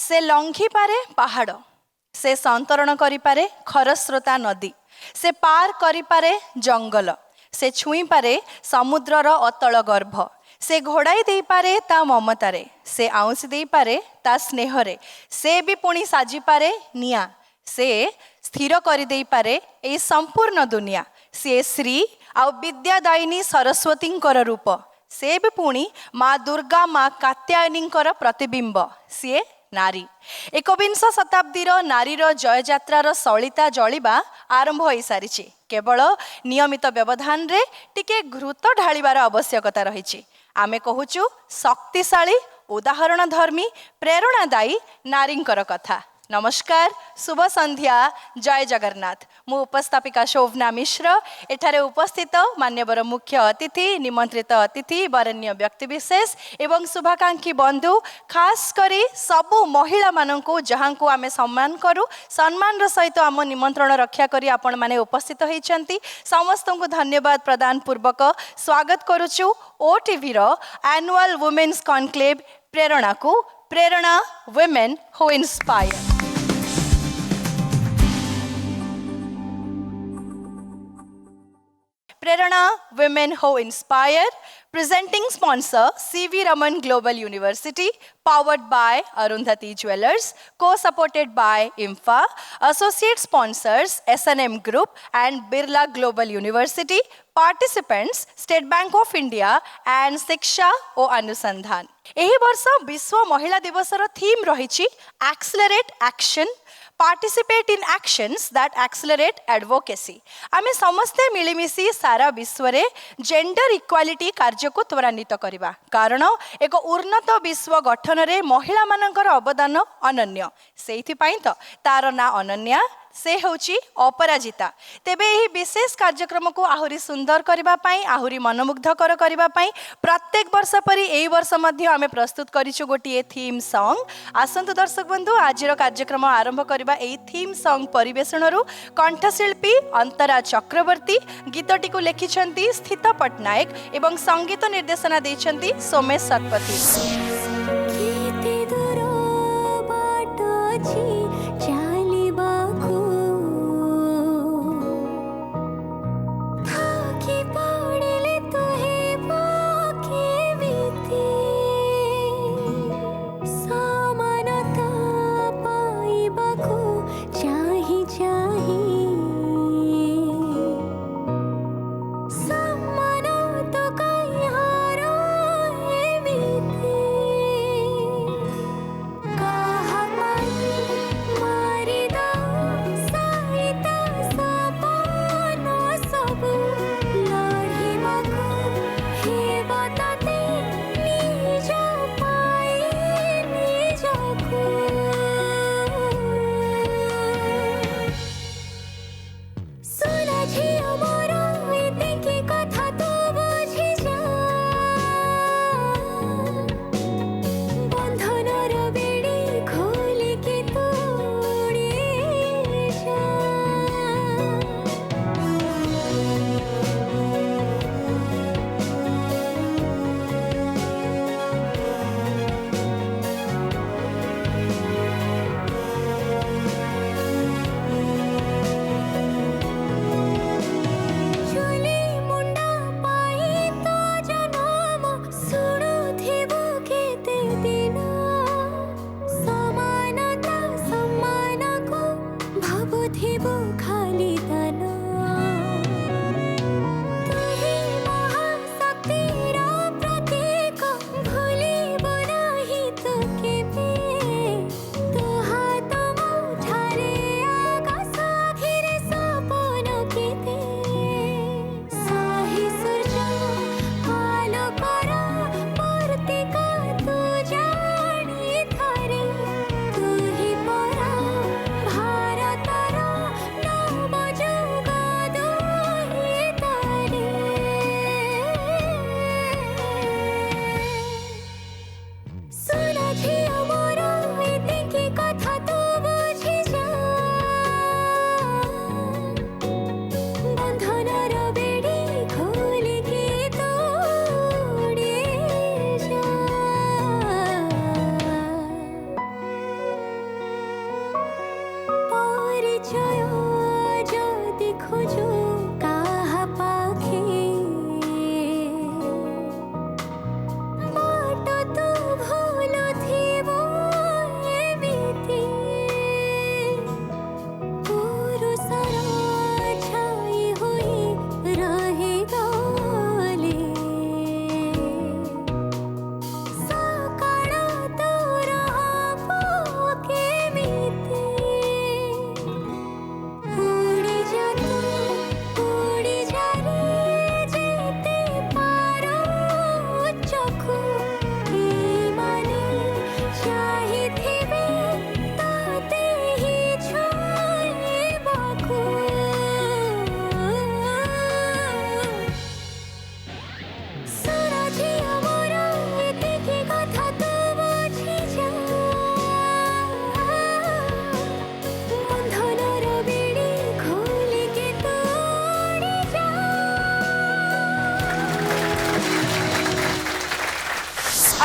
से लंघी पारे पहाड़, से संतरण करि पारे खरस्रोता नदी, से पार करि पारे जंगल, से छुई पारे समुद्रर अतल गर्भ, से घोड़ाई दे पारे ता ममतारे, से आउंसी दे पारे ता स्नेहरे, से भी पुणी साजी पारे निया, से स्थिर कर दे पारे ए संपूर्ण दुनिया, से श्री आ विद्यादायिनी सरस्वती रूप, से भी पुणी माँ दुर्गा माँ कात्यायनी प्रतिबिंब, सी नारी। एकविंश शताब्दीर नारीर जययात्रार सलिता जलिबा आरंभ हो सारी, केवल नियमित व्यवधान रे टिके घृत ढालिबार आवश्यकता रही। आमे कहूचु शक्तिशाली उदाहरण धर्मी प्रेरणादायी नारींकर कथा। नमस्कार, शुभ संध्या, जय जगन्नाथ। मु उपस्थापिका शोभना मिश्र एठारे उपस्थित मान्यवर मुख्य अतिथि, निमंत्रित अतिथि, वरेण्य व्यक्तिविशेष एवं शुभाकांक्षी बंधु, खास करी सबु महिला माननकु जहांकु आमे सम्मान करू, सम्मान सहित आम निमंत्रण रक्षा करी आपण माने उपस्थित होइछंती, समस्तଙ୍କୁ धन्यवाद प्रदान पूर्वक स्वागत करूछु ओटीवी रो एनुअल वुमेन्स कॉन्क्लेव प्रेरणा को, Prerna women who inspire. Prerna Women Who Inspire, presenting sponsor CV Raman Global University, powered by Arundhati Jewellers, co-supported by IMFA, associate sponsors SNM Group and Birla Global University, participants State Bank of India and Shiksha o Anusandhan। एही वर्ष विश्व महिला दिवसर theme रही accelerate action, participate in actions that accelerate advocacy. आमे समस्ते मिलिमिशि सारा विश्व रे जेंडर इक्वालिटी कार्य को त्वरान्वित करबा, कारण एक उन्नत विश्व गठन रे महिला मानकर अवदान अनन्य, सेइथि पई त तार ना अनन्या, से होची अपराजिता। तेबे एही विशेष कार्यक्रम को आहुरी सुंदर करबा पई, आहुरी मनमुग्धकर करबा पई प्रत्येक वर्ष परि एही वर्ष मध्ये आमे प्रस्तुत करिछु गोटिए थीम सॉन्ग। आसंतु दर्शक बंधु, आजिर कार्यक्रम आरंभ करबा एही थीम सॉन्ग परिवेषणरू कंठशिल्पी अंतरा चक्रवर्ती, गीतटी को लेखिछंती स्थित पटनायक एवं संगीत निर्देशना दैछंती सोमेश शतपथी।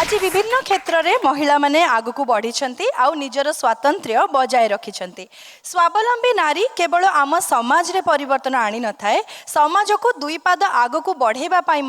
आज विभिन्न क्षेत्र में महिला माने आगक बढ़ी आउ निजर स्वातंत्र्य बजाय रखिंट। स्वावलंबी नारी केवल आम समाज रे परिवर्तन आनी न थाए, समाज को दुई पाद आगक बढ़ेवाई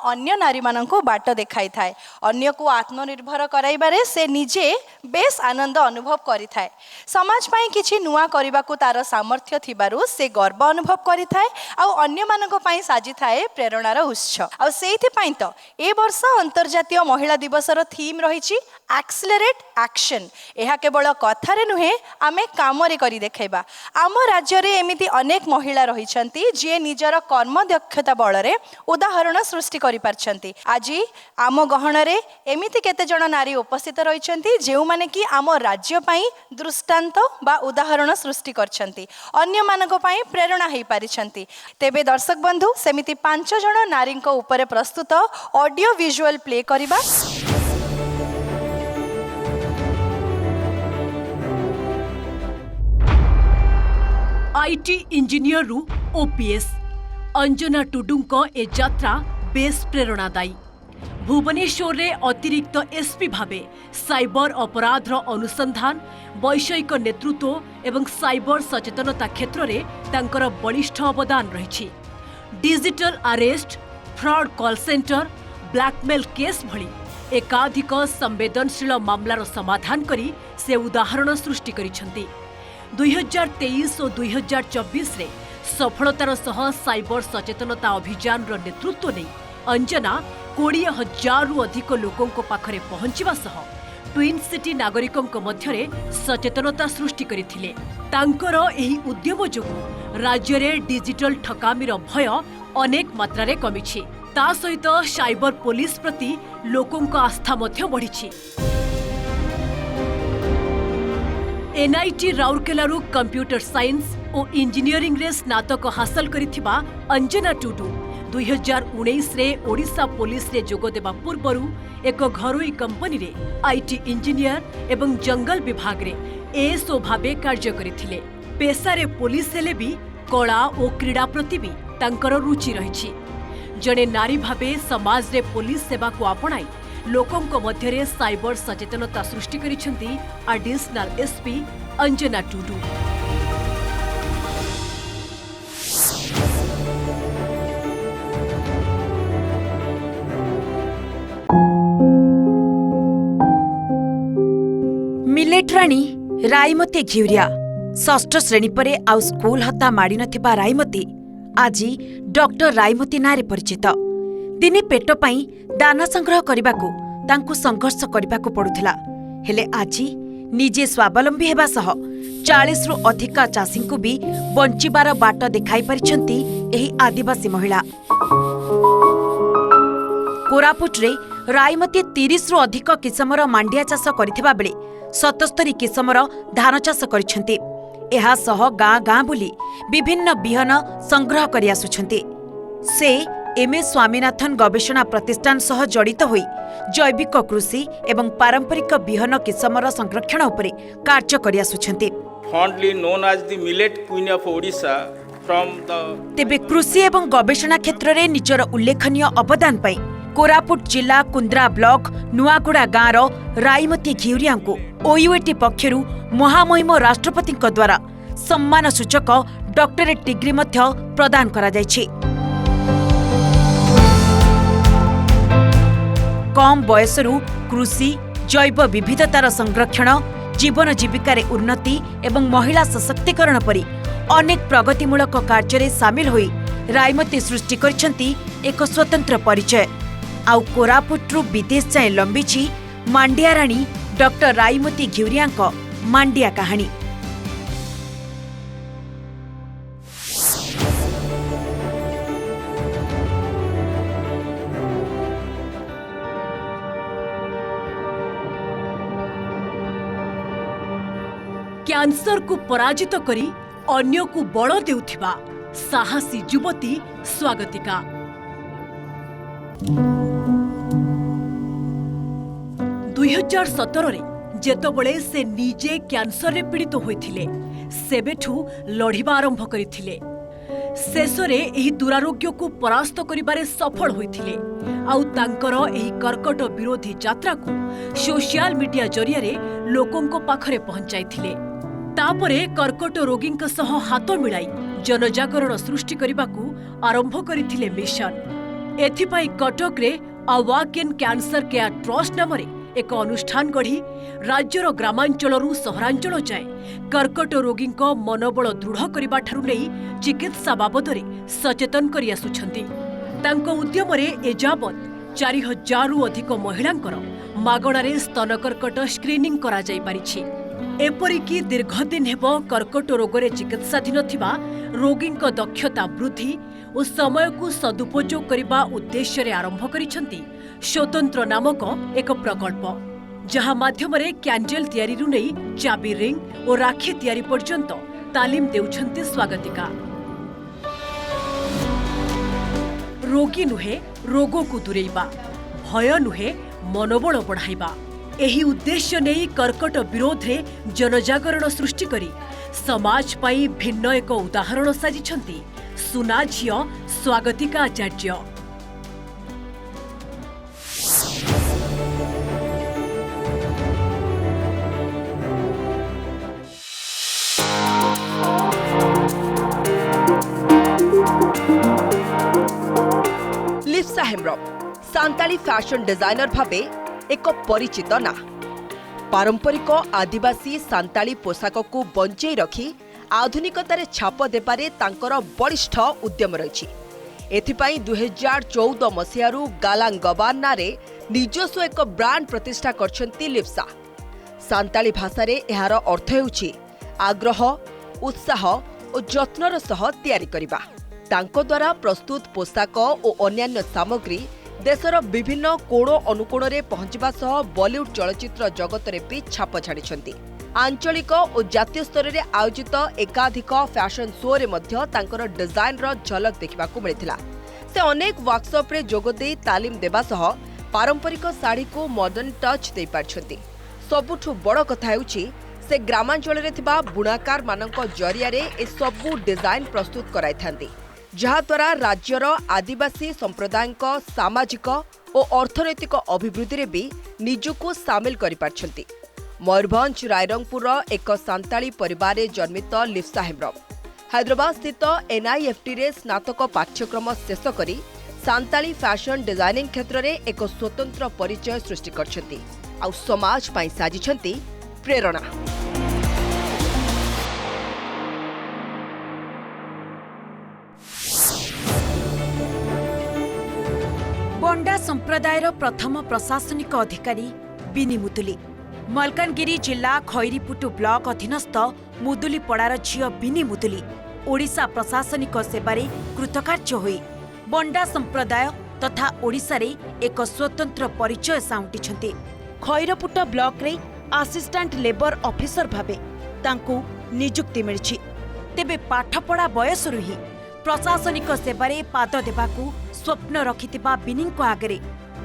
अन्य नारी मानक बाट देखाई थाए। अन्य को आत्मनिर्भर कराइबारे से निजे बेस आनंद अनुभव करि थाए। समाज पाई किछि नुआ करने को तार सामर्थ्य थिबारु से गर्व अनुभव करि थाए आउ अन्य मानक पाई साजी थाए प्रेरणार उत्स। आउ सेइथि पाई तो ए वर्ष अंतर्जातीय महिला दिवसर थीम रही एक्सेलरेट एक्शन। यह केवल कथारे नुहे आमे कामरे करी देखेबा। आम राज्य रे एमिति अनेक महिला रही जे निजर कर्म दक्षता बल रे उदाहरण सृष्टि करि पारछंती। आज आम गहन रे एमिति केते जण नारी उपस्थित रहिछंती जेउ माने कि आम राज्य पाई दृष्टांत बा उदाहरण सृष्टि करछंती, अन्य मानक पाई प्रेरणा हेई पारिछंती। तेबे दर्शक बंधु सेमिति 5 जण नारींको उपरे प्रस्तुत ऑडियो विजुअल प्ले करिबा। आईटी इंजीनियर रु ओपीएस अंजना टुडुंको ए यात्रा बेस प्रेरणादायी। भुवनेश्वर रे अतिरिक्त एसपी भावे साइबर अपराध अनुसंधान, वैषयिक नेतृत्व एवं साइबर सचेतनता क्षेत्र में तांकर बलिष्ठ अवदान रही। Digital arrest, fraud call centre, blackmail case भली एकाधिक संवेदनशील मामलार समाधान करी से उदाहरण सृष्टि करिसेंती। 2023 और 2024 रे सफलतार सह साइबर सचेतनता अभियान रो नेतृत्व नहीं अंजना 20,000 रु अधिक लोकों पाखरे पहुंचवा सह ट्विन सिटी नागरिकों मध्यरे सचेतनता सृष्टि करिथिले। तांकर एही उद्यम जोगु राज्य रे डिजिटल ठकामीर भय अनेक मात्रा रे कमिछि। ता सहित साइबर पुलिस प्रति लोकों आस्था मध्य बढ़िछि। एनआईटी राउरकेलारू कंप्यूटर साइंस और इंजीनियरिंग रे स्नातक हासिल करिथिबा अंजना टुडू 2019 रे ओडिशा पुलिस रे जोग देबा पूर्वरु एक घरोई कंपनी रे आईटी इंजीनियर एवं जंगल विभाग रे एएसओ भाबे कार्य करिथिले। पेशा रे पुलिस हेले भी कला और क्रीड़ा प्रति भी तांकर रुचि रहिछि। जणे नारी भाबे समाज रे पुलिस सेवा को आपणाई लोकों मध्यरे साइबर सचेतनता सृष्टि करिसेंती additional SP Anjana Tudu. Millet Rani Raimati घिउरिया 6ष्ठ श्रेणी परे आउ स्कूल हता माड़ी नथिबा राईमती आज डॉक्टर राईमती नारे परिचित। दिने पेट पाई दाना संग्रह करबाकू तांकू संघर्ष करबाकू पड़ुथिला, हेले आज निजे स्वावलंबी हेबा सह 40 रु अधिका चाषींकू भी बंचिबार बाट देखाई परिछंती एही आदिवासी महिला। कोरापुट रे राईमती 30 रु अधिक किसमर मांडिया चाष करिथिबा बेले 77 किसमर धान चाष करिछंती। एहा सह गाँ गाँ बुली विभिन्न बिहन संग्रह करि आसुछंती। से एमए स्वामीनाथन गवेषणा प्रतिष्ठान सह जड़ित होई जैविक कृषि एवं पारंपरिक बिहन किसमर संरक्षण उपरे कार्य करि आसुछंती। Fondly known as the millet queen of Odisha from the तेबे कृषि एवं गवेषणा क्षेत्र रे निजर उल्लेखनीय अवदान पई कोरापुट जिला कुंद्रा ब्लॉक नुआगुड़ा गाँव राईमती घिउरिया को ओयूएटी पक्षरु महामहिम राष्ट्रपति द्वारा सम्मान सूचक डॉक्टरेट डिग्री मध्य प्रदान करा जायछि। कम बयसरू कृषि, जैव विविधतार संरक्षण, जीवन जीविकार उन्नति एवं महिला सशक्तिकरण परी अनेक प्रगतिमूलक कार्य सामिल होई राईमती सृष्टि करिसेंती एक स्वतंत्र परिचय। आउ कोरापुटरू विदेश जाए लंबीछि मांडिया राणी डॉक्टर राईमती घिउरियांक मांडिया कहानी। कैंसर को पराजित करी अन्य को बल देउथिबा साहसी युवती स्वागतिका। 2017 रे जेतबळे से निजे कैंसर रे पीड़ित होइथिले सेबेठू लढिबा आरंभ करिथिले। शेषरे एही दुरारोग्य को परास्त करिबारे सफल होइथिले आउ तांकर एही कर्कट विरोधी यात्रा को सोशल मीडिया जरिया रे लोकंको पाखरे पहुंचाइथिले। तापरे कर्कट रोगींक सह हाथ मिलाई जनजागरण सृष्टि करिबाकू आरंभ करिथिले मिशन। एथिपाई कटक रे अवाकेन कैंसर केयर ट्रस्ट नामरे एक अनुष्ठान गढ़ी राज्यर ग्रामांचलरू सहरांचल जाए कर्कट रोगींक मनोबल दृढ़ करबा ठारू नै चिकित्सा बाबदरे सचेतन करि आसुछन्ति। तांको उद्यमरे एजावत 4000 रु अधिक महिलांकर मागणारे स्तन कर्कट स्क्रीनिंग करा जाई पारिछि। एपरिकी दीर्घदिन हेब कर्कट रोगरे चिकित्साधीन थिबा रोगींक दक्षता वृद्धि और समय को सदुपयोग करने उद्देश्य आरंभ करिसेंति स्वतंत्र नामक एक प्रकल्प जहां माध्यम कैंडल तैयारी रु नहीं चाबी रिंग और राखी तैयारी पर्यंत तालीम देउछन्ति स्वागतिका। रोगी नुहे रोग को दूरेइबा, भय नुहे मनोबल बढ़ाइबा, एही उद्देश्य नहीं कर्कट विरोध रे जनजागरण सृष्टि करी समाज पाई भिन्न एक उदाहरण साजिछन्ति सुना झियो स्वागतिका आचार्य। लिप्सा हेम्ब्रम सांताली फैशन डिजाइनर भाबे एक परिचित ना। पारंपरिक आदिवासी सांताली पोशाक को बंचै रखी आधुनिकतार छाप देबारे तांकर बलिष्ठ उद्यम रही। एथिपाई 2014 मसीहारू गालांग गबान नारे निजस्व एक ब्रांड प्रतिष्ठा करछन्ती लिप्सा। सांताली भाषा रे एहार अर्थ हेउछि आग्रह, उत्साह और जत्नर सह तैयारी करिबा। तांको द्वारा प्रस्तुत पोशाक और अन्यान्य सामग्री देशर विभिन्न कोण अनुकोण रे पहुंचवा सह बॉलीवुड चलचित्र जगत रे भी छाप छाड़िछन्ती। आंचलिक और जातीय स्तर रे आयोजित एकाधिक फैशन शो रे मध्य तांकर डिजाइन रो झलक देखिबाकू मिलिथिला। से अनेक वर्कशॉप रे जोगदे तालीम देबा सह पारंपरिक साड़ी को मॉडर्न टच दे पारछन्ती। सबुठु बड़ कथा हेउछि से ग्रामांचल रे थिबा बुणाकार मानक जरिया रे ए सबु डिजाइन प्रस्तुत कराइथांती, जहाद्वारा राज्यर आदिवासी संप्रदाय सामाजिक और अर्थनैतिक अभिवृद्धि रे भी निजको सामिल करि पारछन्ती। मयूरभंज रायरंगपुर एक सांताली परिवार रे जन्मित लिप्सा हेम्ब्रम हैदराबाद स्थित NIFT रे स्नातक पाठ्यक्रम शेष करी सांताली फैशन डिजाइनिंग क्षेत्र रे एक स्वतंत्र परिचय सृष्टि करछन्ती आ समाज पई साजिछन्ती प्रेरणा। बंडा संप्रदायर प्रथम प्रशासनिक अधिकारी बिनी मुदुली मलकानगिरी जिला खैरीपुटु ब्लॉक अधीनस्थ मुदुलीपड़ार झियो बिनी मुदुली ओडिशा प्रशासनिक सेवारे कृतकार्य होई बंडा संप्रदाय तथा ओडिशा रे एक स्वतंत्र परिचय साउंटिछन्ति। खैरपुट ब्लॉक रे असिस्टेंट लेबर ऑफिसर भाबे तांकू नियुक्ति मिलिछि। तेबे पाठपढ़ा बयसरु ही प्रशासनिक सेवारे पाद देबाकू स्वप्न रखिथिबा बिनीको आगरे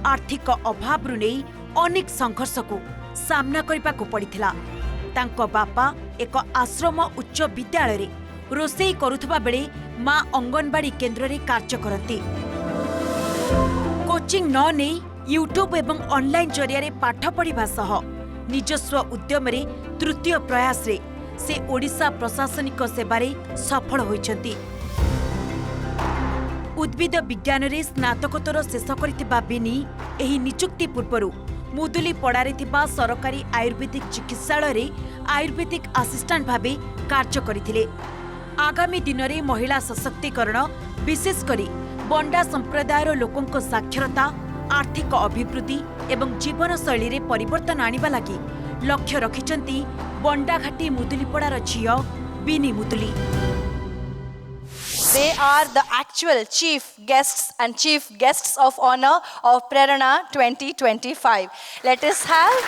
आर्थिक अभावरु नेई अनेक संघर्ष को सामना करबाकू पड़िथिला। तांको बापा एक आश्रम उच्च विद्यालय रे रोसेई करुथबा बेले मां अंगनवाड़ी केन्द्र रे कार्य करती। कोचिंग न नेई यूट्यूब एवं ऑनलाइन जरिया रे पाठ पढ़िबा सह निजस्व उद्यम रे तृतीय प्रयास रे से ओडिशा प्रशासनिक सेवारे सफल होइछन्ति। उद्भिद विज्ञान रे स्नातकोत्तर शेष करथिबा बिनी एही नियुक्ति पूर्वरु मुदुलीपड़ारे थिबा सरकारी आयुर्वेदिक चिकित्सालय रे आयुर्वेदिक असिस्टेंट भाबे कार्य करथिले। आगामी दिन में महिला सशक्तिकरण विशेष करी बंडा संप्रदायर लोकों साक्षरता आर्थिक अभिवृद्धि एवं जीवनशैली रे परिवर्तन आनिबा लागि लक्ष्य रखिछन्ति बंडाघाटी मुदुलीपड़ार झियो बिनी Muduli. They are the actual chief guests of honor of Prerana 2025. Let us have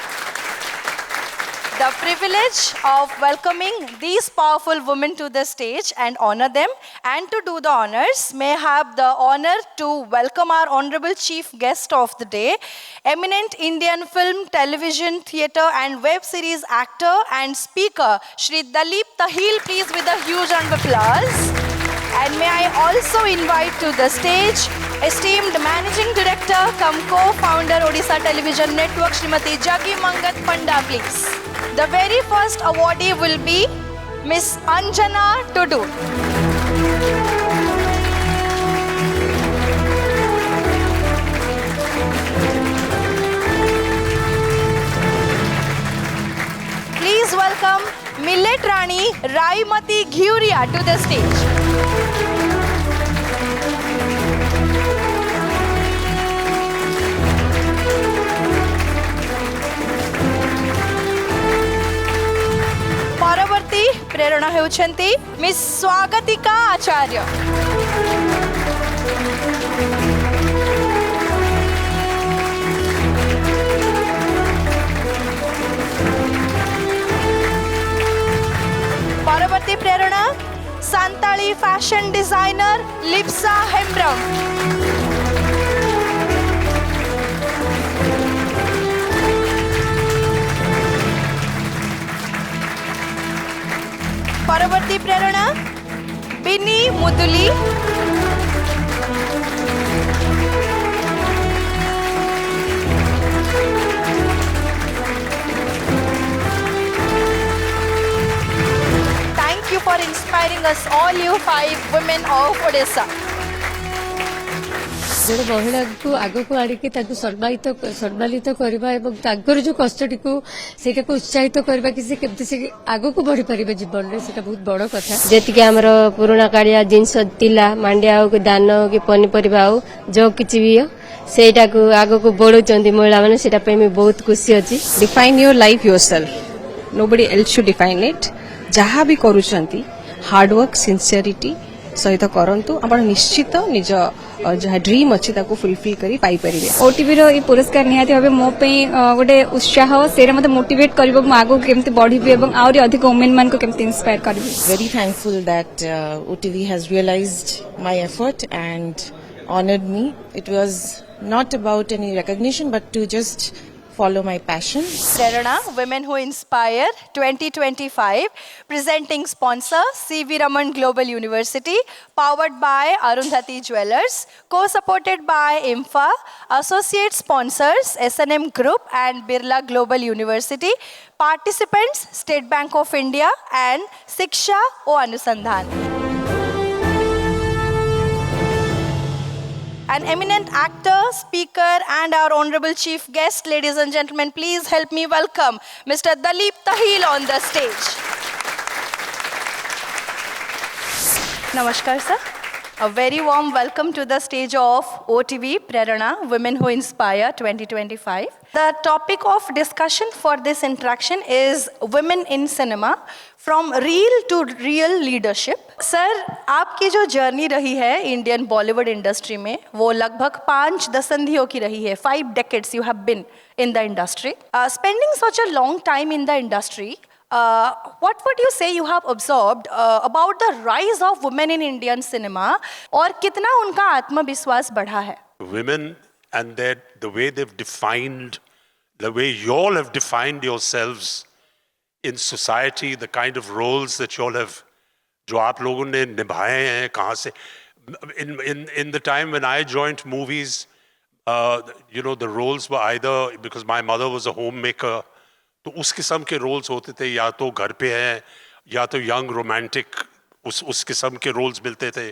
the privilege of welcoming these powerful women to the stage and honor them. And to do the honors, may I have the honor to welcome our honorable chief guest of the day, eminent Indian film, television, theatre and web series actor and speaker, Shri Dalip Tahil, please with a huge round of applause. And may I also invite to the stage esteemed Managing Director cum co-founder Odisha Television Network Srimati Jagi Mangat Panda, please. The very first awardee will be Miss Anjana Tudu. Please welcome Millet Rani Raimati Ghuria to the stage. परवर्ती प्रेरणा हेउछंती miss स्वागतिका आचार्य। परवर्ती प्रेरणा Santali fashion designer Lipsa Hembrom. परवर्ती प्रेरणा बिनी Muduli. Thank you for inspiring us all, you 5 women of Odisha. जड़े महिला को आग को आड़िकी सम्मानित करवा एवं तांकर जो कष्टी को सेटा को उत्साहित करवा कि से केमती से आग को बढ़ी पारे जीवन में सेटा बहुत बड़ कथा जेतिके हमर पुराना कालिया जिनस तिला मांडिया हो कि दान हो कि पनीपरिया हो जो किछि भी हो सेटा को आग को बढ़ौचंदी महिला माने सेटा पे मैं बहुत खुशी अछि। Define your life yourself, nobody else should define it. जहाँ भी करूछंती हार्ड वर्क सिंसियरिटी सहित करंतु आपण निश्चित निज जहाँ ड्रीम अच्छी ताको फुलफिल करी पाई परिबे। ओटीवी रो ई पुरस्कार निहाती भाबे मो पे गोटे उत्साह सेरे मते मोटिवेट करबो म आगो केमते बढ़िबे एवं आउरी अधिक वुमेन मान को केमते इंस्पायर करबे। Very thankful that OTV has realized my effort and honored me. It was not about any recognition but to just follow my passion. Prerana Women Who Inspire 2025 presenting sponsor CV Raman Global University, powered by Arundhati Jewelers, co-supported by IMFA, associate sponsors SNM Group and Birla Global University, participants State Bank of India and Siksha O Anusandhan. An eminent actor, speaker and our honorable chief guest, ladies and gentlemen, please help me welcome Mr. Dalip Tahil on the stage. Namaskar sir. A very warm welcome to the stage of OTV Prerana Women Who Inspire 2025. The topic of discussion for this interaction is women in cinema from real to real leadership. Sir, आपकी जो journey रही है Indian Bollywood industry में वो लगभग 5 दशंधियों की रही है। 5 decades you have been in the industry. Spending such a long time in the industry, what would you say you have observed about the rise of women in Indian cinema और कितना उनका आत्मविश्वास बढ़ा है? Women and the way they've defined, the way you all have defined yourselves in society, the kind of roles that you all have, जो आप लोगों ने निभाए हैं कहाँ से, in the time when I joined movies, the roles were either, because my mother was a homemaker, तो उस किस्म के रोल्स होते थे, या तो घर पे हैं या तो यंग रोमांटिक उस किस्म के रोल्स मिलते थे।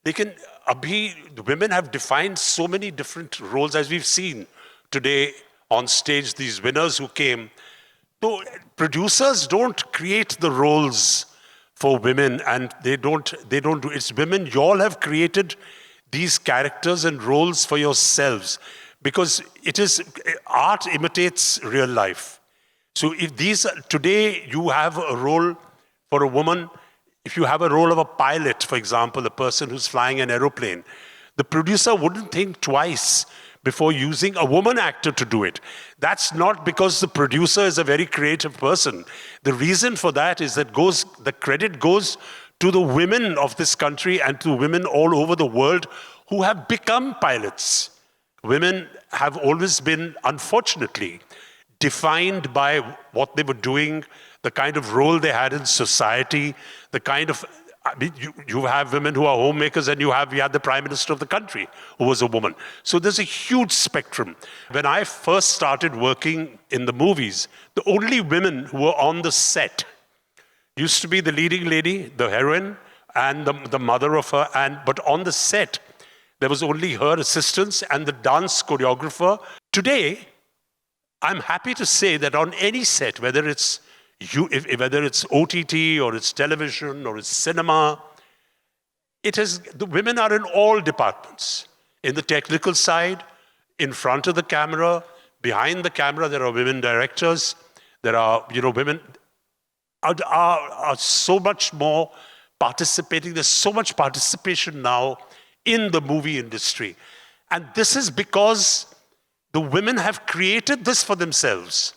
लेकिन अभी women have defined so many different roles as we've seen today on stage, these winners who came. So producers don't create the roles for women, and they don't do, it's women, you all have created these characters and roles for yourselves, because art imitates real life. So if today you have a role for a woman, if you have a role of a pilot, for example, a person who's flying an aeroplane, the producer wouldn't think twice before using a woman actor to do it. That's not because the producer is a very creative person. The reason for that is that the credit goes to the women of this country and to women all over the world who have become pilots. Women have always been, unfortunately, defined by what they were doing, the kind of role they had in society, the kind of I mean, you have women who are homemakers, and we had the Prime Minister of the country who was a woman. So there's a huge spectrum. When I first started working in the movies, the only women who were on the set used to be the leading lady, the heroine, and the mother of her. But on the set, there was only her assistants and the dance choreographer. Today, I'm happy to say that on any set, whether it's OTT or it's television or it's cinema, the women are in all departments. In the technical side, in front of the camera, behind the camera, there are women directors. There are, women are so much more participating. There's so much participation now in the movie industry. And this is because the women have created this for themselves.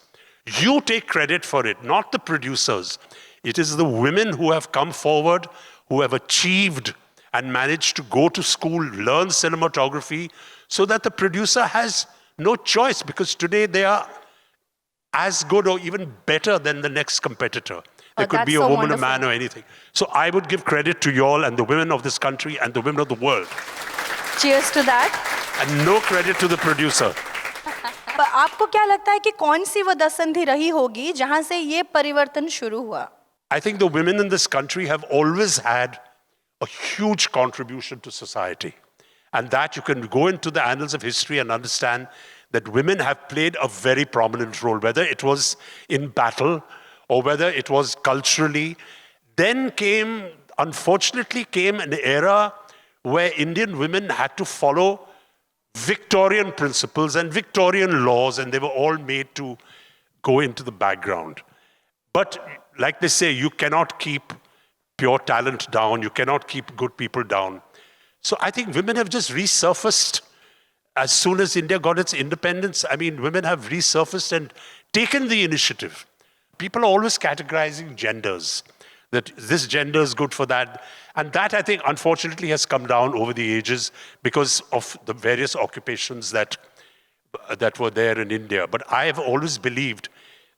You take credit for it, not the producers. It is the women who have come forward, who have achieved and managed to go to school, learn cinematography, so that the producer has no choice, because today they are as good or even better than the next competitor. There could be a woman, wonderful. A man, or anything. So I would give credit to you all and the women of this country and the women of the world. Cheers to that. And no credit to the producer. पर आपको क्या लगता है कि कौन सी वो दशंधि रही होगी जहां से ये परिवर्तन शुरू हुआ? I think the women in this country have always had a huge contribution to society. And that you can go into the annals of history and understand that women have played a very prominent role, whether it was in battle or whether it was culturally. Then unfortunately came an era where Indian women had to follow Victorian principles and Victorian laws, and they were all made to go into the background. But like they say, you cannot keep pure talent down, you cannot keep good people down. So I think women have just resurfaced as soon as India got its independence. I mean, women have resurfaced and taken the initiative. People are always categorizing genders, that this gender is good for that. And that, I think, unfortunately has come down over the ages because of the various occupations that were there in India. But I have always believed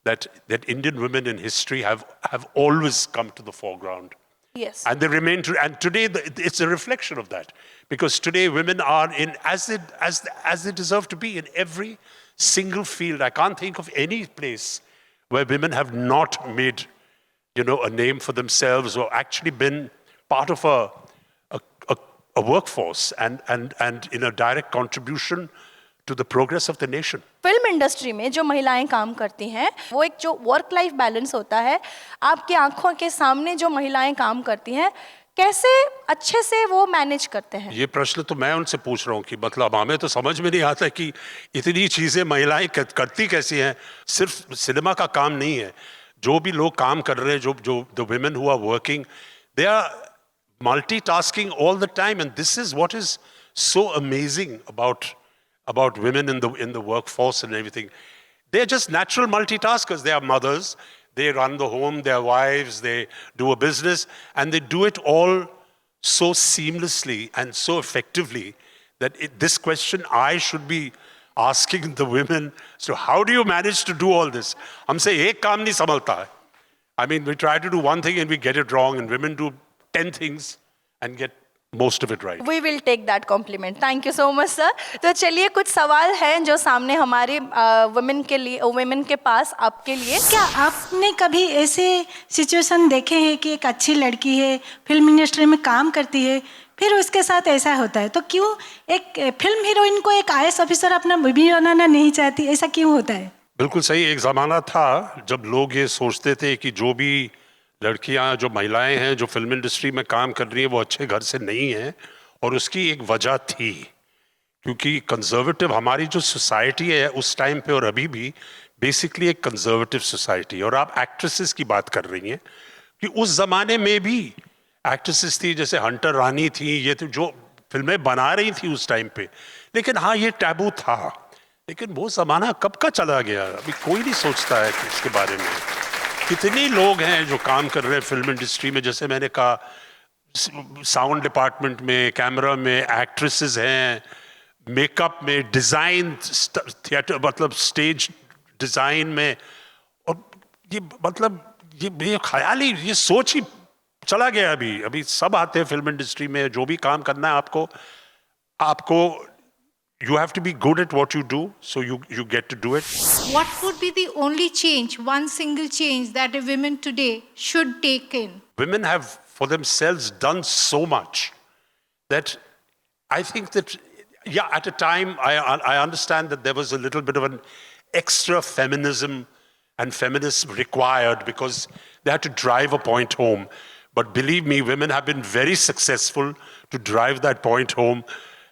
that Indian women in history have always come to the foreground. Yes. And they remain true. And today, it's a reflection of that. Because today, women are in, as they deserve to be, in every single field. I can't think of any place where women have not made, a name for themselves or actually been part of a workforce and in a direct contribution to the progress of the nation. Film industry में जो महिलाएं काम करती हैं, वो एक जो work life balance होता है, आपकी आंखों के सामने जो महिलाएं काम करती हैं, कैसे अच्छे से वो मैनेज करते हैं? ये प्रश्न तो मैं उनसे पूछ रहा हूँ कि मतलब हमें तो समझ में नहीं आता कि इतनी चीजें महिलाएं करती कैसी हैं। सिर्फ सिनेमा का काम नहीं है, जो भी लोग काम कर रहे हैं, जो the women who are working, they are multitasking all the time, and this is what is so amazing about women in the workforce and everything. They're just natural multitaskers. They are mothers. They run the home, they are wives, they do a business, and they do it all so seamlessly and so effectively that this question I should be asking the women, so how do you manage to do all this? हमसे एक काम नहीं संभलता है. I mean, we try to do one thing and we get it wrong, and women do 10 things and get most of it right. We will take that compliment. Thank you so much, sir. तो चलिए कुछ सवाल हैं जो सामने हमारे women के पास आपके लिए. क्या आपने कभी ऐसे सिचुएशन देखे हैं कि एक अच्छी लड़की है, फिल्म इंडस्ट्री में काम करती है, फिर उसके साथ ऐसा होता है, तो क्यों एक फिल्म हीरोइन को एक IAS ऑफिसर अपना बीवी बनाना नहीं चाहती, ऐसा क्यों होता है? बिल्कुल सही. एक ज़माना था जब लोग ये सोचते थे कि जो भी लड़कियां, जो महिलाएं हैं जो फिल्म इंडस्ट्री में काम कर रही हैं, वो अच्छे घर से नहीं हैं. और उसकी एक वजह थी, क्योंकि कंजर्वेटिव हमारी जो सोसाइटी है उस टाइम पे और अभी भी बेसिकली एक कंजर्वेटिव सोसाइटी. और आप एक्ट्रेसेस की बात कर रही हैं कि उस ज़माने में भी एक्ट्रेसेस थी, जैसे हंटर रानी थी, ये तो जो फिल्में बना रही थी उस टाइम पे. लेकिन हाँ, ये टैबू था. लेकिन वो ज़माना कब का चला गया, अभी कोई नहीं सोचता है कि इसके बारे में. कितने लोग हैं जो काम कर रहे हैं फिल्म इंडस्ट्री में, जैसे मैंने कहा, साउंड डिपार्टमेंट में, कैमरा में, एक्ट्रेसेस हैं, मेकअप में, डिज़ाइन, थिएटर मतलब स्टेज डिज़ाइन में. और ये मतलब ये ख्याल ही, ये सोच ही चला गया अभी सब आते हैं फिल्म इंडस्ट्री में, जो भी काम करना है आपको you have to be good at what you do, so you get to do it. What would be the only change, one single change that a woman today should take in? Women have for themselves done so much that I think that, yeah, at a time I understand that there was a little bit of an extra feminism and feminism required because they had to drive a point home. But believe me, women have been very successful to drive that point home,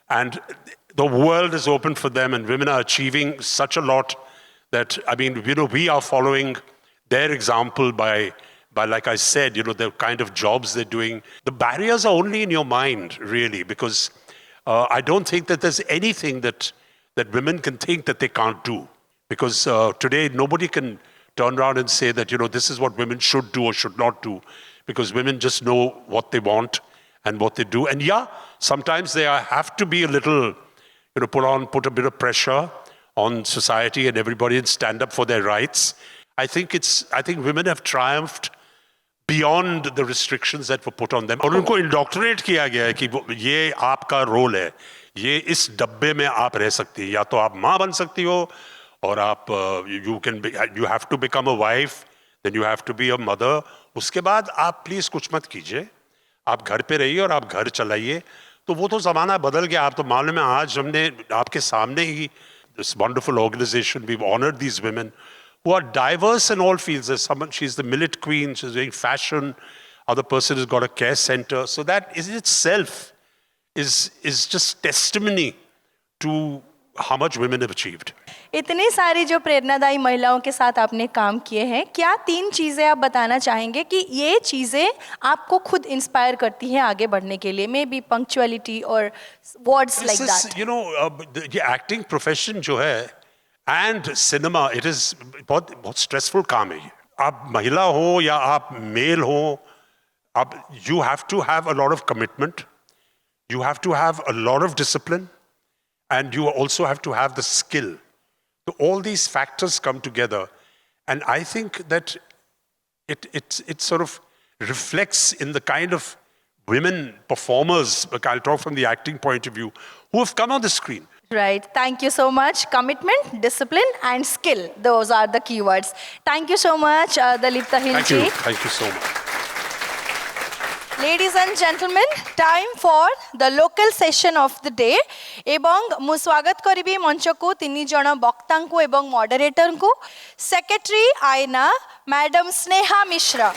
and the world is open for them, and women are achieving such a lot that, I mean, we are following their example by like I said, the kind of jobs they're doing. The barriers are only in your mind, really, because I don't think that there's anything that women can think that they can't do. Because today, nobody can turn around and say that, this is what women should do or should not do. Because women just know what they want and what they do. And yeah, sometimes they have to be a little, put a bit of pressure on society and everybody and stand up for their rights. I think women have triumphed beyond the restrictions that were put on them. और उनको indoctrinate किया गया है कि ये आपका role है, ये इस डब्बे में आप रह सकती है, या तो आप माँ बन सकती हो, और आप you have to become a wife, then you have to be a mother. उसके बाद आप प्लीज कुछ मत कीजिए, आप घर पे रहिए और आप घर चलाइए. तो वो तो जमाना बदल गया. आप तो मालूम है, आज हमने आपके सामने ही this wonderful organization, we've honored these women who are diverse in all fields. There's someone, she's the millet queen, she's doing fashion, other person has got a care center. So that in itself is just testimony to how much women have achieved. इतनी सारी जो प्रेरणादायी महिलाओं के साथ आपने काम किए हैं, क्या 3 चीज़ें आप बताना चाहेंगे कि ये चीज़ें आपको खुद इंस्पायर करती हैं आगे बढ़ने के लिए? मे बी पंक्चुअलिटी और वर्ड्स लाइक दैट. ये एक्टिंग प्रोफेशन जो है एंड सिनेमा, इट इज बहुत स्ट्रेसफुल काम है ये. आप महिला हो या आप मेल हो, आप you have to have a lot of commitment, you have to have a lot of discipline, and you also have to have the skill. So all these factors come together, and I think that it sort of reflects in the kind of women performers, I'll talk from the acting point of view, who have come on the screen. Right. Thank you so much. Commitment, discipline, and skill. Those are the keywords. Thank you so much, Dalip Tahil ji. Thank you so much. Ladies and gentlemen, time for the local session of the day. एवं मु स्वागत करिबी मंच को 3 जण वक्ता को एवं moderator को. सेक्रेटरी आईना madam Sneha Mishra,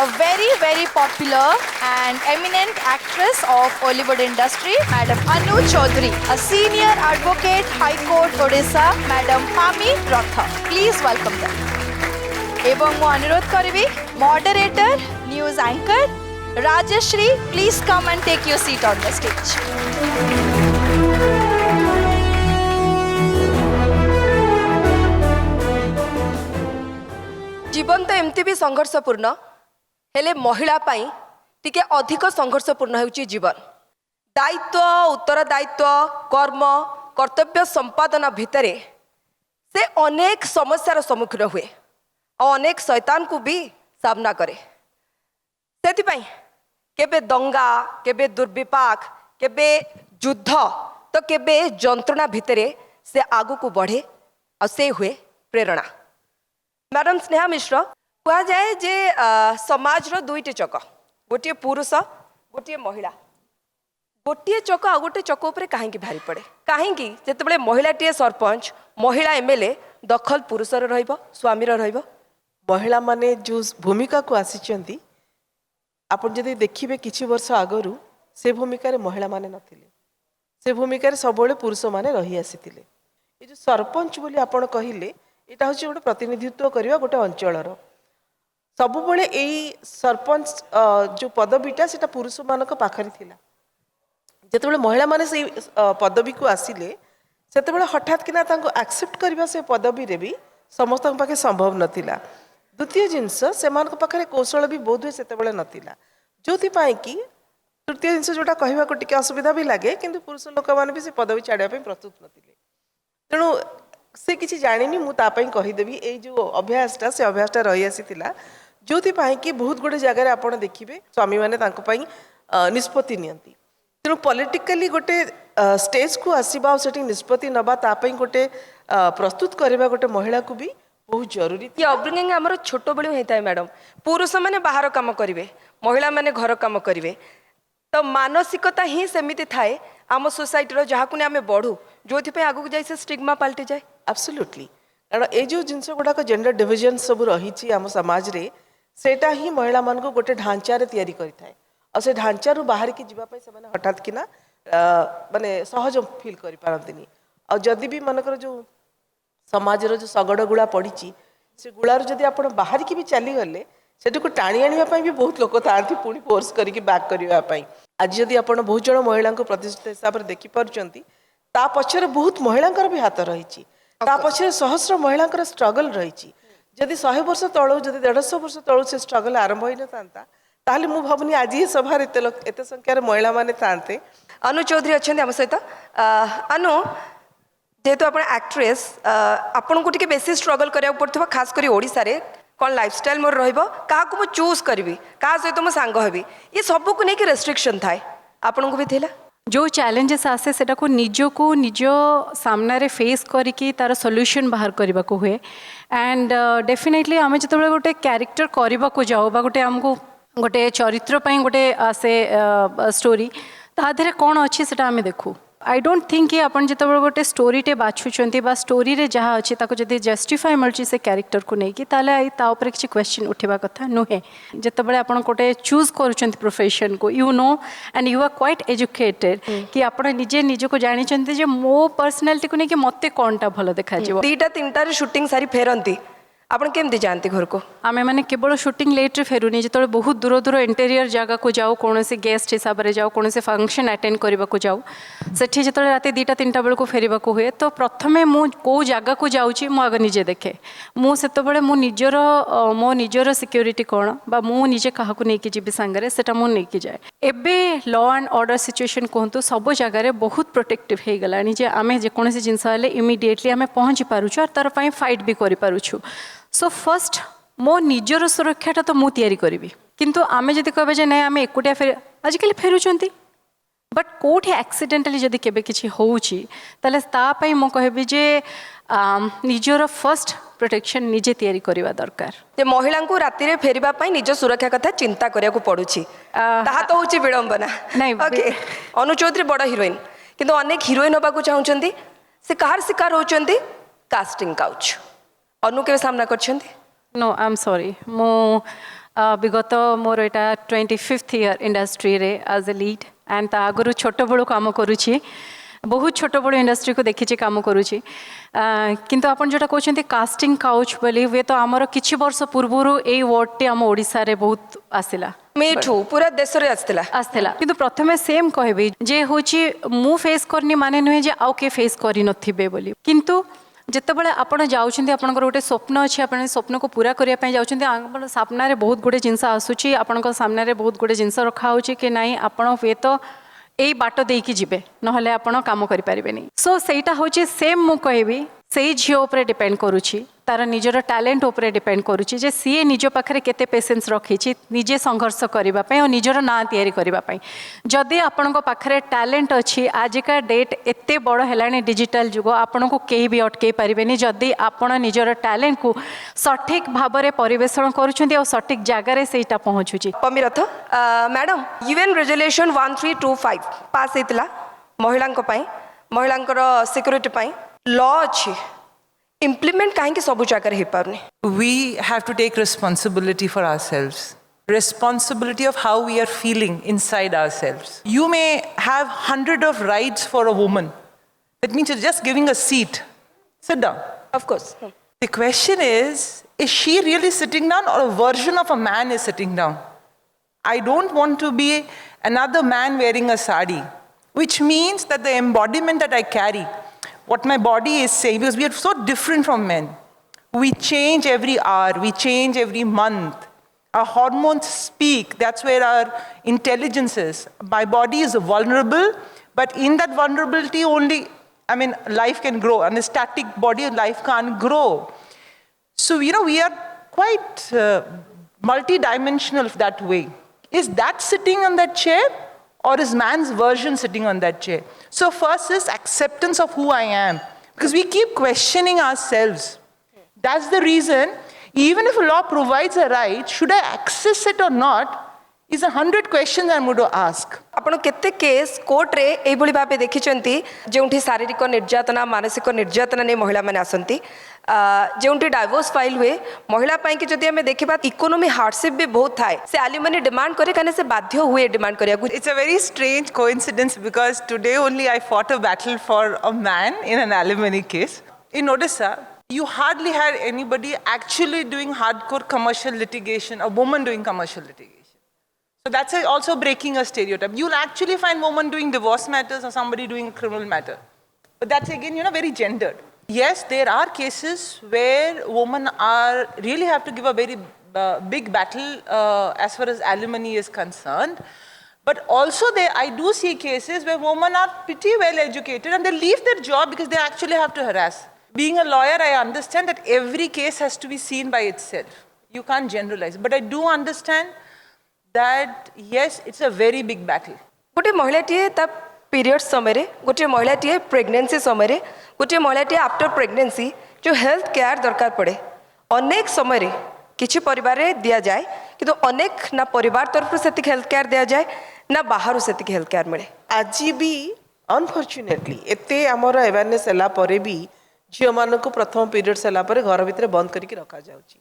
a very popular and eminent actress of Hollywood industry. Madam Anu Chaudhary, a senior advocate, High Court Odisha. Madam Pami Ratha, please welcome them. एवं मु अनुरोध करिबी moderator news anchor Rajashri, please come and take your seat on the stage. जीवन तो एमती भी संघर्षपूर्ण, हेले महिला पाई टिके अधिक संघर्षपूर्ण होउची जीवन. दायित्व, उत्तरदायित्व, कर्म, कर्तव्य संपादन भितरे से अनेक समस्यार सम्मुखीन हुए और अनेक शैतान को भी सामना करे. सेतिपाई केबे दंगा, केबे दुर्विपाक, केबे युद्ध, तो केबे जंत्रणा भितरे से आगु को बढ़े और से हुए प्रेरणा. मैडम स्नेहा मिश्र कह जाए जे समाज रो 2टी चक, गोटे पुरुष गोटे महिला. गोटे चक आ गोटे चक उपरे काहेकि भारी पड़े? काहेकि जेतेबेले महिलाटीए सरपंच, महिला एमएलए, दखल पुरुषर रहिबो, स्वामीर रहिबो. महिला माने जो भूमिका को आसीचंती, आपण जदि देखिबे किछि वर्ष आगरु से भूमिका रे महिला माने नथिले, से भूमिका रे सबोले पुरुष माने रही आसीतिले. ए जो सरपंच बोली आपण कहिले, एटा होछि गोटे प्रतिनिधित्व करिवा गोटे अंचलर. सबोले एई सरपंच जो पदवीटा सेटा पुरुष मानक पाखरी थिला. जेतेबेले महिला माने से पदवी को आसिले, सेतेबेले हठात किना तांको एक्सेप्ट करिवा से पदवी रे भी समस्त पाखे संभव नथिला. द्वितीय जिनस से पाखे कौशल भी बोध हुए से नाला, जो कि तृतीय जिनस जोटा कहवा को टिके असुविधा भी लगे, किंतु पुरुष लोक मैंने भी से पदवी छाड़ा प्रस्तुत नथिले. तेणु से किसी जानी मुझे कहीदेवी ये जो अभ्यासटा से अभ्यासटा रही आसी जो कि बहुत गुड़े जगह आप देखिए स्वामी मैंने निष्पत्ति नियंती तेणु पॉलिटिकली गोटे स्टेज को आसवा से निष्पत्ति नवा गोटे प्रस्तुत करवा गोटे महिला को भी बहुत जरूरी। ये अपब्रिंगिंग आमर छोट बेलू होता है मैडम। पुरुष मैंने बाहर काम करेंगे, महिला मैंने घर काम करेंगे, तो मानसिकता ही सेमिति थाए आम सोसाइटी जहाँ को आम बढ़ू जो आगू जाए से स्टिग्मा पलटि जाए। एब्सोल्युटली कारण ये जो जिनस गुड़ाक जेंडर डिविजन सब रही आम समाज रे सेटा ही महिला मान को गोटे ढांचारे तैयारी करिथाए और से ढांचारू बाहर की जीवाई से हठात किना माने सहज फील करि पारंतिनी और जदि भी मनकर जो समाज रो जो सगड़ गुड़ा पड़ी से गुड़ारू जदि आप बाहर की भी चली गले सेठ को टाणी आने भी बहुत लोग था पुणी फोर्स करके बैक करने आज जदि आप बहुत जन महिला प्रतिष्ठित हिसाब से देखिपुंट ता पछरे बहुत महिला भी हाथ रही पछरे सहस्र महिला स्ट्रगल रही जदि 100 वर्ष तलू जदि 150 वर्ष तलू से स्ट्रगल आरंभ होई न था ताहले मु भावनी आज ही सभा एत संख्यार महिला माने थांते। अनु चौधरी अच्छा आम सहित अनु जेहेतु आप एक्ट्रेस आपन को टिके बेसी स्ट्रगल करिया पड़थबा खास करी ओडिसा रे कौन लाइफस्टाइल मोर रहिबो का को मु चूज करबी का सहित मु सांग हेबी ये सब को नहीं कि रेस्ट्रिक्शन थाए आपन को भी थिला जो चैलेंजेस आसे सेटा को निज सामना रे फेस करिकी तार सॉल्यूशन बाहर करबा को हुए एंड डेफिनेटली आमे जतबे गोटे कैरेक्टर करबा को जाओ बा गोटे हमको गोटे चरित्र पई गोटे आसे स्टोरी ता देरे कोन अछि सेटा आमे देखू। आई डोंट थिंक कि अपन जिते गोटे स्टोरीटे बाछुंट बा स्टोरी रे जहाँ अच्छी जदि जस्टिफाई मिलूँ से कैरेक्टर को लेकिन तापर किसी क्वेश्चन उठा कथा नुहे जिते आप गोटे चूज कर प्रोफेशन को you know and you are quite educated कि आप निजे निजको जानी मो पर्सनालिटी को लेकिन मत कौन टा भल देखा दीटा तीनटा शूटिंग सारी फेरती आपण केमती जाती घर को आमे माने केवल शूटिंग लेट रे फेरुनी जो बहुत दूर दूर इंटेरियर जगह को जाओ कौन से गेस्ट हिसाब से जाओ कौन से फंक्शन अटेंड करने को जाओ सेठी जो रात 2टा 3टा बेल को फेरवा को हुए तो प्रथमे मु को जगह को जाऊँगी मु आगे निजे देखे मु से मो निजर सिक्योरिटी कौन बा मु निजे क्या नहीं जी सांगे सेटा मु नहीं जाए एबे लॉ एंड ऑर्डर सिचुएशन कहतु सब जगार बहुत प्रोटेक्टिव हो गलानी जे आमे जेकोसी जिनस इमिडिएटली आमे पहुँची पारुछु और तार पाई फाइट भी करि पारुछु। सो फर्स्ट मो निजर सुरक्षाटा तो मु तैयारी करी किंतु आमे जदि कहबे जे नहीं आमे एकुटिया फेर आजिकल फेरुचंती बट कोठी एक्सीडेंटली जदि केबे किछि होउची तले ता पई मो कहबी जे निजर फर्स्ट प्रोटेक्शन निजे तैयारी करबा दरकार जे महिला को राति रे फेरिबा पई निज सुरक्षा कथा चिंता करिया को पडुची ताहा तो होची विडंबना नहीं ओके। अनु चौधरी बड़ हीरोइन किंतु अनेक हीरोइन होबा को चाहुचंती से कहार शिकार होचंती कास्टिंग काउच अनु के सामना करछंती नो आई एम सॉरी मो विगत मोर एटा 25th ईयर इंडस्ट्री रे एज ए लीड एंड ता आगु छोट बड़ो काम करुछि बहुत छोट बड़ो इंडस्ट्री को देखी काम करुछि किंतु आपन जोटा कहते कास्टिंग काउच बोली हुए तो आमर किछि वर्ष पूर्व ए वर्डटी आम ओडिसा रे बहुत आसिला मीठू पूरा देश रे आस्थिला किंतु प्रथमे सेम कहबी जे होछि मु फेस करनी माने नुहे जे आउ के फेस करि नथिबे बोली किंतु जितेबाला आपड़ जाऊँच आप गोटे स्वप्न अच्छे आप स्वप्न को पूरा करने जाऊँच सामने बहुत गुड़े जिनस आसूँ आपण सामने बहुत गुड़े जिनस रखा हो कि नाई आपण हुए तो यही बाट देकी जीवे नहले आपण काम करें सो सेटा हूँ सेम मु कहबी से झील उपर डिपेंड करुच्ची तार निजर टैलेंट उपर डिपेंड करुच्ची जे सी निज पाखे केते पेशेंस रखी निजे संघर्ष करने और निजर ना तैयारी करने जदि आपण पाखे टैलेंट अच्छी आजिका डेट एते बड़ है डिजिटल जुग आपण को कहीं भी अटकई पारे जदि आपण निजर टैलेंट को सठिक भाव में परिवेषण करुँच और सठिक जगार से पहुँचुची। पमिरथ मैडम UN रेजोल्यूशन 1325 पास होता महिला सिक्योरिटी लॉ अच्छी implement कहीं सब जगह हो पारने। We have to take responsibility for ourselves. Responsibility of how we are feeling inside ourselves. You may have 100 of rights for a woman. That means you're just giving a seat. Sit down. Of course. The question is she really sitting down or a version of a man is sitting down? I don't want to be another man wearing a sari, which means that the embodiment that I carry, what my body is saying, because we are so different from men. We change every hour, we change every month. Our hormones speak, that's where our intelligence is. My body is vulnerable, but in that vulnerability only, life can grow. And a static body, life can't grow. So, we are quite multi-dimensional that way. Is that sitting on that chair, or is man's version sitting on that chair? So first is acceptance of who I am, because we keep questioning ourselves. That's the reason, even if a law provides a right, should I access it or not, is 100 questions I'm going to ask. ଆପଣ କେତେ case କୋର୍ଟରେ ଏଇଭଳି ଭାବେ ଦେଖିଛନ୍ତି ଯେଉଁଠି ଶାରୀରିକ ନିର୍ଯାତନା ମାନସିକ ନିର୍ଯାତନା ନେଇ ମହିଳାମାନେ ଆସନ୍ତି ଯେଉଁଠି ଡାଇଭୋର୍ସ ଫାଇଲ୍ ହୁଏ ମହିଳା ପାଇଁକି ଯଦି ଆମେ ଦେଖିବା ଇକୋନୋମି ହାର୍ଡସିପ୍ ବି ବହୁତ ଥାଏ ସେ ଆଲିମନି ଡିମାଣ୍ଡ କରେ କାରଣ ସେ ବାଧ୍ୟ ହୁଏ ଡିମାଣ୍ଡ କରିବାକୁ. It's a very strange coincidence because today only I fought a battle for a man in an alimony case. In Odisha, you hardly had anybody actually doing hardcore commercial litigation, a woman doing commercial litigation. So that's also breaking a stereotype. You'll actually find women doing divorce matters or somebody doing a criminal matter. But that's again, very gendered. Yes, there are cases where women really have to give a very big battle as far as alimony is concerned. But also I do see cases where women are pretty well educated and they leave their job because they actually have to harass. Being a lawyer, I understand that every case has to be seen by itself. You can't generalize. But I do understand that yes, it's a very big battle. गोटे महिलाटीए ता period समय गोटे महिलाटीए pregnancy समय गोटे महिलाटीए after pregnancy जो health care दरकार पड़े अनेक समय किछि परिवार रे दिया जाए किंतु अनेक ना परिवार तरफ से हेल्थ केयर दिया जाए ना बाहर से हेल्थ केयर मिले. आज भी अनफॉर्चुनेटली एते हमर अवेयरनेस हला परे भी झियो मान को प्रथम पीरियड्स हला परे घर भितर बंद करके रखा जाउची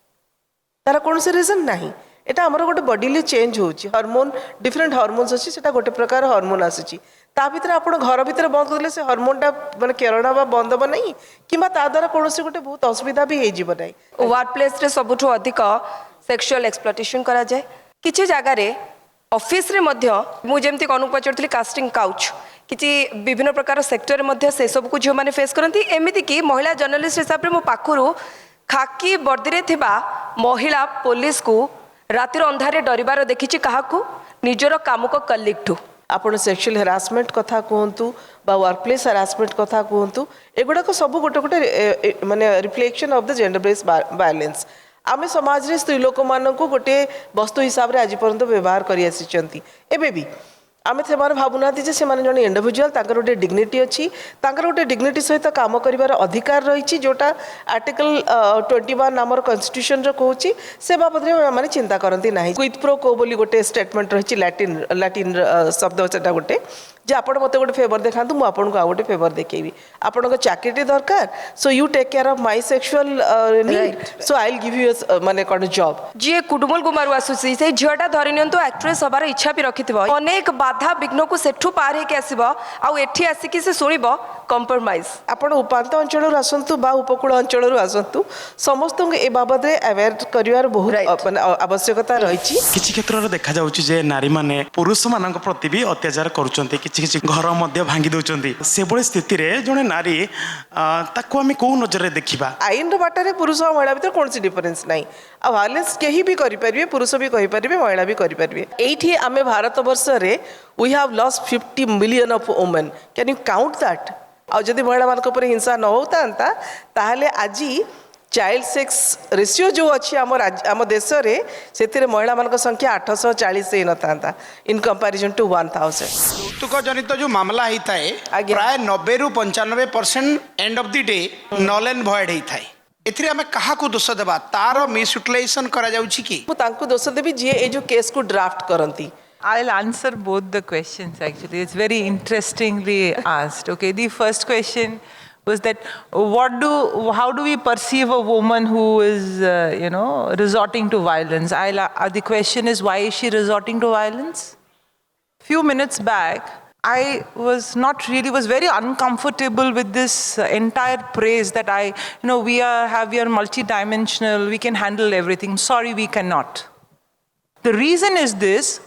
तार कौन से रीजन नहीं. एटा हमर गोटे बॉडीली चेंज होची हार्मोन डिफरेंट हार्मोन्स अछि सेटा गोटे प्रकार हार्मोन आसी ता भितर आपण घर भितर बंद करले से हार्मोनटा माने केरडा बा बंद हो नहीं किबा ता द्वारा कोनोसी गोटे बहुत असुविधा भी हे जीव नाही. वर्क प्लेस रे सबुठो अधिक सेक्सुअल एक्सप्लॉयटेशन करा जाए किछि जगह रे ऑफिस रे मध्य मु जेमति कोनु पचरथली कास्टिंग काउच किछि विभिन्न प्रकार सेक्टर रे मध्य से सब को जो माने फेस करंती एमिति कि महिला जर्नलिस्ट हिसाब रे मो पाखरु खाकी वर्दी रे थिबा महिला पुलिस को रातिर अंधारे डरिबार देखिछि काहाकू निजर काम को कलीग ठू. आपण सेक्सुअल हरासमेंट कथा कहतु बा वर्क प्लेस हरासमेंट कथा कहतु एगुड़ा सब गोटे गोटे माने reflection of the gender based violence आमे समाज रे स्त्री लोक मान को गोटे वस्तु हिसाब रे आज पर्यंत व्यवहार करि आसीचंती. एबे भी आमे से भावुना जे से जन इंडिविजुअल ताकर गोटे डिग्निटी अच्छी ताकर गोटे डिग्निटी सहित काम कर अधिकार रही जोटा आर्टिकल 21 नामर कन्स्टिट्यूशन कहूँ से बाबद मैंने चिंता करती ना. क्विद प्रो को बोली गोटे स्टेटमेंट रही लैटिन शब्द से गोटे जे आप मत गोटे फेवर देखा मुझे आपको आउ गोटे फेवर देखी आपण चाकरी दरकार so you take care of my sexual need so I will give you माने कौन जॉब. जी कुडुमल कुमार आसूसी से झीटा धरी नियंतु एक्ट्रेस हबार इच्छा भी रखि अनेक बाधा विघ्न को सेठू पार होकर आसब आउ एठी आसिक से शुणब कंप्रोमाइज. आपण उपांत अंचल आसतु बा उपकूल अंचल आसतु समस्त ए बाबद अवेयर कर बहुत आवश्यकता रही. किसी क्षेत्र में देखा जाउछि जे नारी माने पुरुष मान प्रति भी अत्याचार करुचंती किसी घर मध्य भांगी दउचंती से बड़ी स्थिति रे जने नारी ताको आमे को नजर रे देखिबा. आईन बाटारे पुरुष और महिला भीतर कौन सी डिफरेंस नहीं आ वायलेंस कहीं भी करि परिबे पुरुष भी कहि परिबे महिला भी करि परिबे. एठी आमे भारत वर्ष रे we have lost 50 million of women. Can you count that. आ जदि महिला मान ऊपर हिंसा न होता ताहले आज चाइल्ड सेक्स रेशियो जो अच्छी आम देश में से महिला मान संख्या 840 ही नता इन कंपैरिजन टू 1000. यौतुक जनित जो मामला होता है प्राय 90 ରୁ 95% and of the day null and void होता है. एथिरे हमें कहा को दोष देबा तार मिस यूटिलाइजेशन करा जाउछि कि मु तांको दोष देबी जे ए जो केस को draft करंती. I'll answer both the questions actually. It's very interestingly asked. Okay, the first question was that how do we perceive a woman who is resorting to violence? The question is, why is she resorting to violence? Few minutes back I was very uncomfortable with this entire praise that we are multidimensional, we can handle everything. Sorry, we cannot. The reason is this,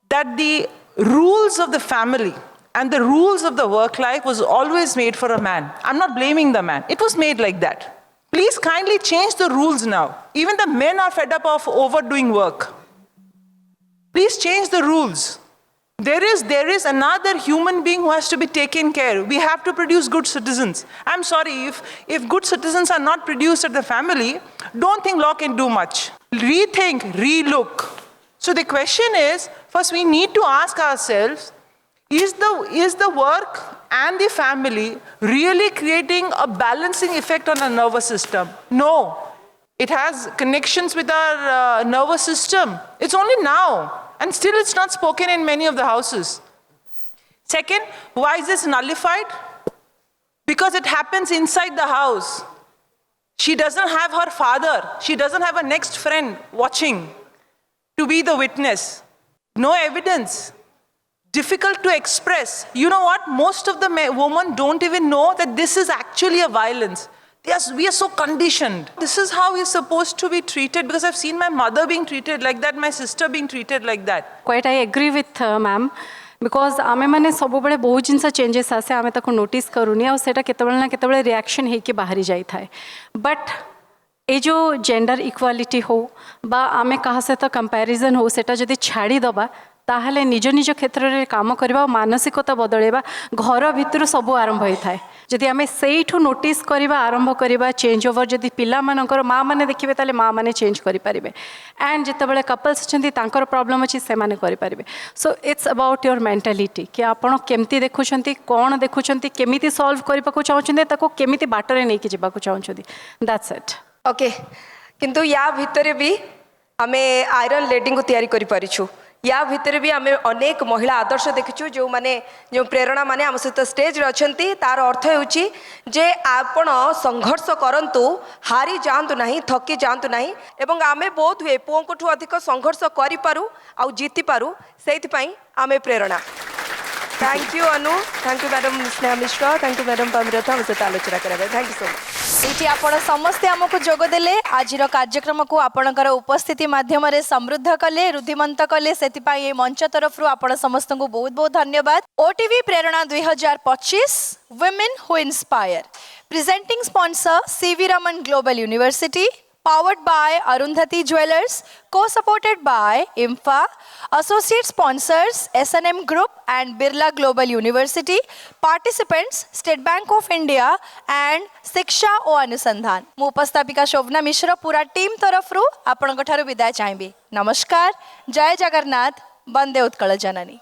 that the rules of the family and the rules of the work life was always made for a man. I'm not blaming the man. It was made like that. Please kindly change the rules now. Even the men are fed up of overdoing work. Please change the rules. There is another human being who has to be taken care. We have to produce good citizens. I'm sorry, if good citizens are not produced at the family, don't think law can do much. rethink, relook. So the question is, first we need to ask ourselves, is the work and the family really creating a balancing effect on our nervous system? No. It has connections with our nervous system. It's only now, and still it's not spoken in many of the houses. Second, why is this nullified? Because it happens inside the house. She doesn't have her father, she doesn't have a next friend watching to be the witness. No evidence. Difficult to express. You know what? Most of the women don't even know that this is actually a violence. We are so conditioned. This is how we're supposed to be treated, because I've seen my mother being treated like that, my sister being treated like that. Quite I agree with ma'am. Because आमे माने सब बड़े बहुत जिनसा changes आसे आमे ताको notice करूनी और सेटा केतबेले ना केतबेले रिएक्शन हे कि बाहरी जाई थाए बट ए जो जेंडर इक्वालिटी हो बा आमे कहा से तो कंपैरिजन हो सेटा जदि छाड़ी दबा ताहले निज निज क्षेत्र रे काम करबा मानसिकता बदलेबा घर भितर सब आरंभ होई थाए जदि आमे सेइठो नोटिस करबा आरंभ करबा चेंज ओवर जदि पिला मानकर माँ माने देखिबे ताले माँ माने चेंज करि परिबे एंड जेतेबेले कपल्स छथि तांकर प्रॉब्लम अछि से माने करि परिबे so it's about your mentality कि आपण केमती देखुछंती कोन देखुछंती केमिति सॉल्व करबा को चाहउछंती ताको केमिति बाटरे नै कि जिबा को चाहउछंती दैट्स इट ओके किंतु या भितरे भी आमे आयरन लेडी को तैयारी करि परिछु या भितर भी आम अनेक महिला आदर्श देखीचु जो माने जो प्रेरणा माने आम सहित स्टेज रे अछंती तार अर्थ होउची जे आपण संघर्ष करंतु हारी जांतु नहीं थकी जांतु नहीं एवं आमे बहुत हुए पुओं कोठु अधिक संघर्ष करि पारू आ जीति पारू सेति पई आमे Prerna thank you Anu thank you madam Sneha Mishra thank you madam पमिरथा हम सहित आलोचना करबे थैंक यू सो मच एठी आपण समस्त हमकु जोग देले आजिर कार्यक्रम को आपणकर उपस्थिति माध्यम रे समृद्ध कले रुद्धिमंत कले सेति पई ए मंच तरफ रु आपण समस्त को बहुत बहुत धन्यवाद OTV Prerna 2025 women who inspire presenting sponsor CV Raman global university powered by Arundhati Jewelers, co-supported by IMFA, associate sponsors S&M Group and Birla Global University, participants State Bank of India and शिक्षा और अनुसंधान मु उपस्थापिका शोभना मिश्र पूरा team तरफ रु आपन विदाय चाहिए नमस्कार जय जगन्नाथ वंदे उत्कल जननी।